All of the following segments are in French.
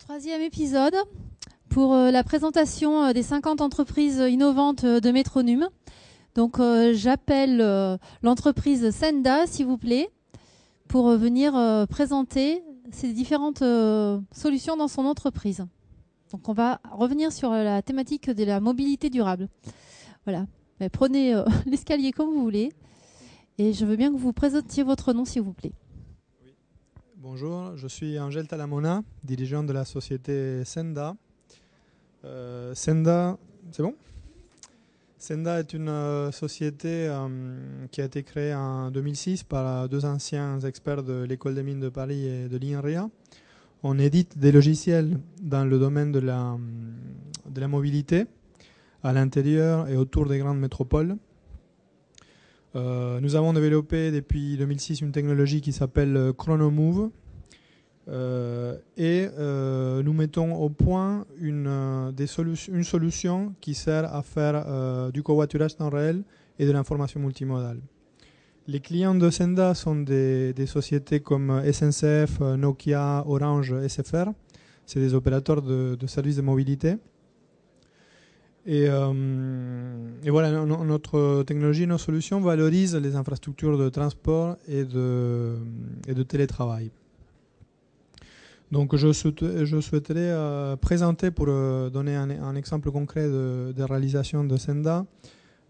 Troisième épisode pour la présentation des 50 entreprises innovantes de Métronome. Donc j'appelle l'entreprise Senda, s'il vous plaît, pour venir présenter ces différentes solutions dans son entreprise. Donc on va revenir sur la thématique de la mobilité durable. Voilà. Mais prenez l'escalier comme vous voulez. Et je veux bien que vous présentiez votre nom, s'il vous plaît. Bonjour, je suis Angel Talamona, dirigeant de la société Senda. Senda, c'est bon? Senda est une société qui a été créée en 2006 par deux anciens experts de l'École des mines de Paris et de l'INRIA. On édite des logiciels dans le domaine de la mobilité à l'intérieur et autour des grandes métropoles. Nous avons développé depuis 2006 une technologie qui s'appelle Chronomove et nous mettons au point une solution qui sert à faire du covoiturage temps réel et de l'information multimodale. Les clients de Senda sont des sociétés comme SNCF, Nokia, Orange, SFR. C'est des opérateurs de services de mobilité. Et voilà, notre technologie, nos solutions valorisent les infrastructures de transport et de télétravail. Donc je souhaiterais présenter, pour donner un exemple concret de réalisation de Senda,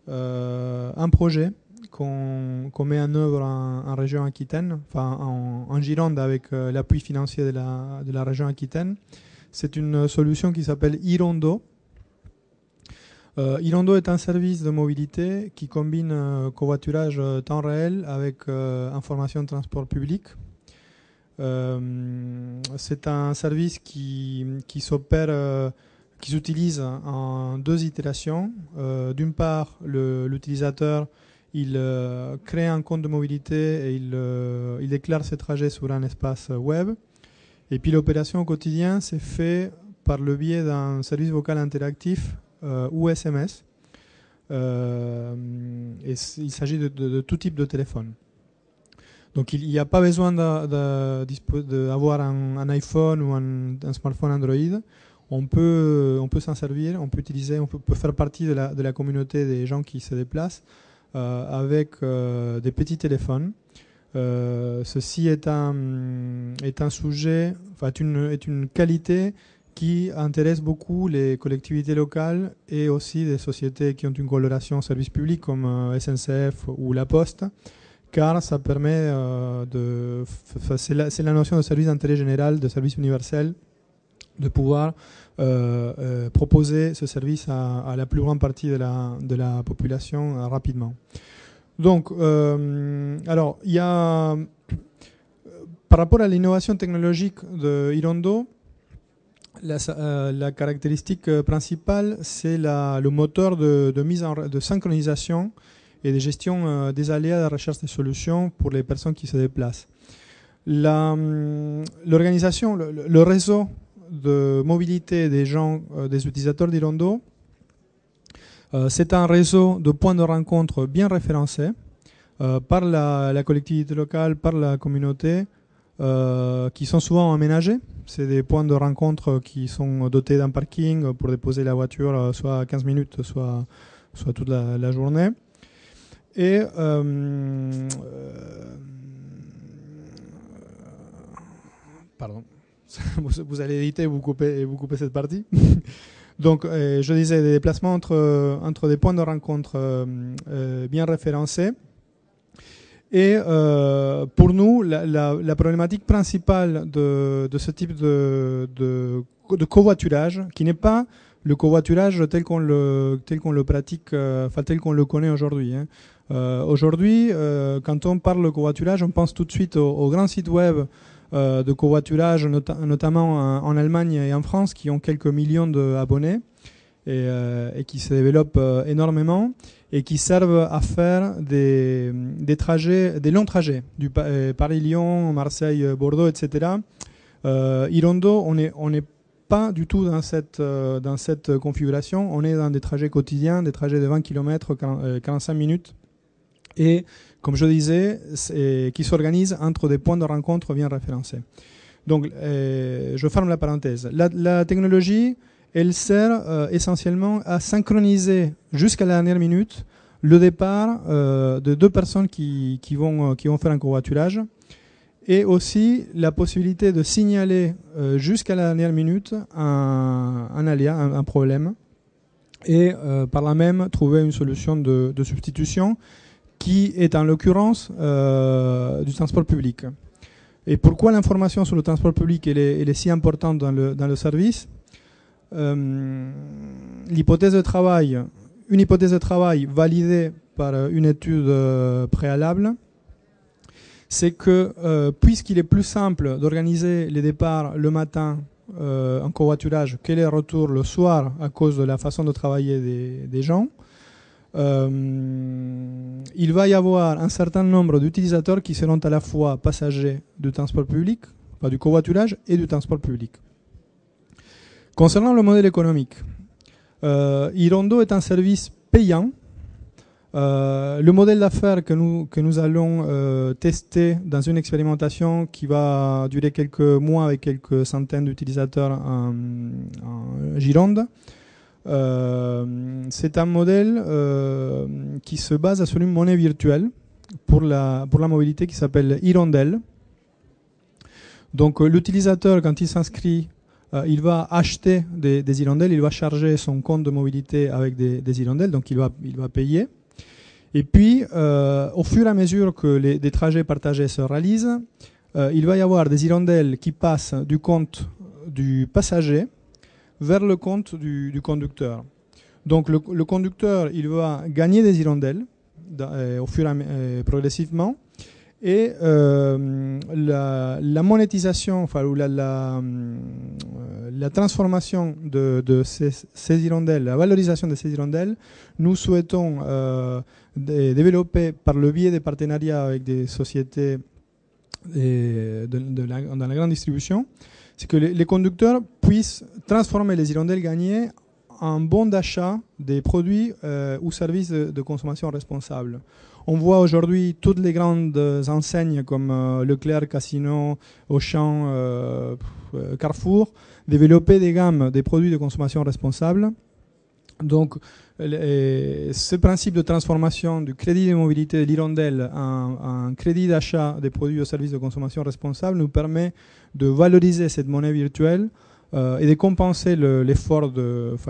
un projet qu'on met en œuvre en région Aquitaine, enfin en Gironde avec l'appui financier de la région Aquitaine. C'est une solution qui s'appelle Irondo. Irondo est un service de mobilité qui combine covoiturage temps réel avec information de transport public. C'est un service qui s'utilise en deux itérations. D'une part, l'utilisateur il crée un compte de mobilité et il déclare ses trajets sur un espace web. Et puis l'opération au quotidien c'est fait par le biais d'un service vocal interactif ou SMS. Et il s'agit de tout type de téléphone. Donc il n'y a pas besoin d'avoir un iPhone ou un smartphone Android. On peut s'en servir, on peut faire partie de la communauté des gens qui se déplacent avec des petits téléphones. Ceci est un sujet, enfin est une qualité qui intéresse beaucoup les collectivités locales et aussi des sociétés qui ont une coloration service public comme SNCF ou La Poste, car ça permet c'est la notion de service d'intérêt général, de service universel, de pouvoir proposer ce service à la plus grande partie de la population rapidement. Donc, alors, il y a, par rapport à l'innovation technologique de Irondo, la caractéristique principale, c'est le moteur de synchronisation et de gestion des aléas de recherche des solutions pour les personnes qui se déplacent. L'organisation, le réseau de mobilité des gens, des utilisateurs d'Irondo, c'est un réseau de points de rencontre bien référencés par la collectivité locale, par la communauté, qui sont souvent aménagés. C'est des points de rencontre qui sont dotés d'un parking pour déposer la voiture soit 15 minutes, soit toute la journée. Et pardon, vous allez éviter et vous couper cette partie. Donc, je disais, des déplacements entre des points de rencontre bien référencés. Et pour nous, la problématique principale de ce type de covoiturage, qui n'est pas le covoiturage tel qu'on le pratique, enfin tel qu'on le connaît aujourd'hui. Aujourd'hui, quand on parle de covoiturage, on pense tout de suite aux grands sites web de covoiturage, notamment en Allemagne et en France, qui ont quelques millions d'abonnés et qui se développent énormément et qui servent à faire des longs trajets, du Paris-Lyon, Marseille-Bordeaux, etc. Irondo, on n'est pas du tout dans cette configuration. On est dans des trajets quotidiens, des trajets de 20 km, 45 minutes. Et, comme je disais, qui s'organisent entre des points de rencontre bien référencés. Donc, je ferme la parenthèse. La technologie, elle sert essentiellement à synchroniser jusqu'à la dernière minute le départ de deux personnes qui vont faire un covoiturage, et aussi la possibilité de signaler jusqu'à la dernière minute un aléa, un problème, et par là même trouver une solution de substitution qui est en l'occurrence du transport public. Et pourquoi l'information sur le transport public elle est si importante dans le service? L'hypothèse de travail, une hypothèse de travail validée par une étude préalable, c'est que puisqu'il est plus simple d'organiser les départs le matin en covoiturage que les retours le soir à cause de la façon de travailler des gens, il va y avoir un certain nombre d'utilisateurs qui seront à la fois passagers du transport public, enfin du covoiturage et du transport public. Concernant le modèle économique, Irondo est un service payant. Le modèle d'affaires que nous allons tester dans une expérimentation qui va durer quelques mois avec quelques centaines d'utilisateurs en Gironde, c'est un modèle qui se base sur une monnaie virtuelle pour la mobilité qui s'appelle Hirondelle. Donc l'utilisateur, quand il s'inscrit, il va acheter des hirondelles, il va charger son compte de mobilité avec des hirondelles, donc il va payer. Et puis, au fur et à mesure que des trajets partagés se réalisent, il va y avoir des hirondelles qui passent du compte du passager vers le compte du conducteur. Donc le conducteur, il va gagner des hirondelles au fur et à mesure progressivement, et la monétisation, enfin la transformation de ces hirondelles, la valorisation de ces hirondelles, nous souhaitons développer par le biais des partenariats avec des sociétés dans la grande distribution. C'est que les conducteurs puissent transformer les hirondelles gagnées en bons d'achat des produits ou services de consommation responsable. On voit aujourd'hui toutes les grandes enseignes comme Leclerc, Casino, Auchan, Carrefour développer des gammes des produits de consommation responsable. Donc, ce principe de transformation du crédit de mobilité de l'hirondelle en crédit d'achat des produits ou services de consommation responsable nous permet de valoriser cette monnaie virtuelle et de compenser l'effort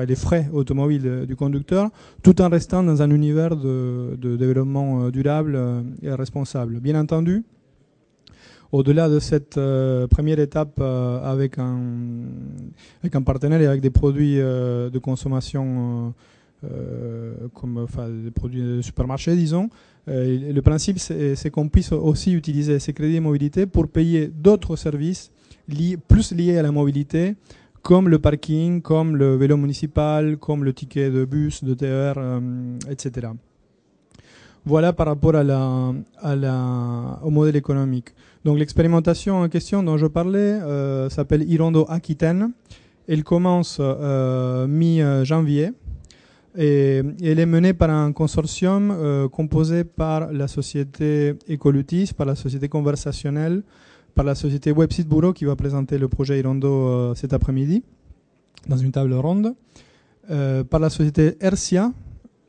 les frais automobiles du conducteur, tout en restant dans un univers de développement durable et responsable. Bien entendu, au-delà de cette première étape avec un partenaire et avec des produits de consommation comme des produits de supermarché, disons, le principe c'est qu'on puisse aussi utiliser ces crédits de mobilité pour payer d'autres services plus liés à la mobilité, comme le parking, comme le vélo municipal, comme le ticket de bus, de TER, etc. Voilà par rapport au modèle économique. Donc l'expérimentation en question dont je parlais s'appelle Irondo Aquitaine. Elle commence mi-janvier et elle est menée par un consortium composé par la société Ecolutis, par la société conversationnelle, par la société Website Bureau qui va présenter le projet Irondo cet après-midi dans une table ronde, par la société Ersia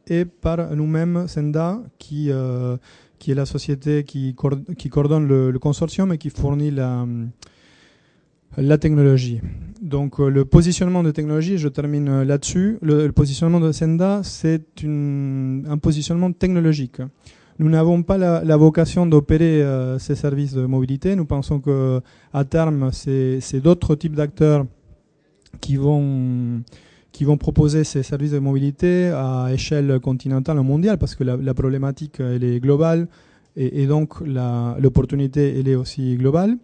et par nous-mêmes Senda qui est la société qui coordonne le consortium et qui fournit la technologie. Donc le positionnement de technologie, je termine là-dessus, le positionnement de Senda, c'est un positionnement technologique. Nous n'avons pas la vocation d'opérer ces services de mobilité. Nous pensons qu'à terme, c'est d'autres types d'acteurs qui vont proposer ces services de mobilité à échelle continentale ou mondiale, parce que la problématique elle est globale et donc l'opportunité elle est aussi globale.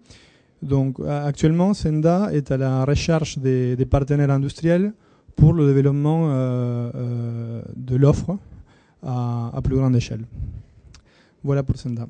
Donc actuellement, Senda est à la recherche des partenaires industriels pour le développement de l'offre à plus grande échelle. Voilà pour Senda.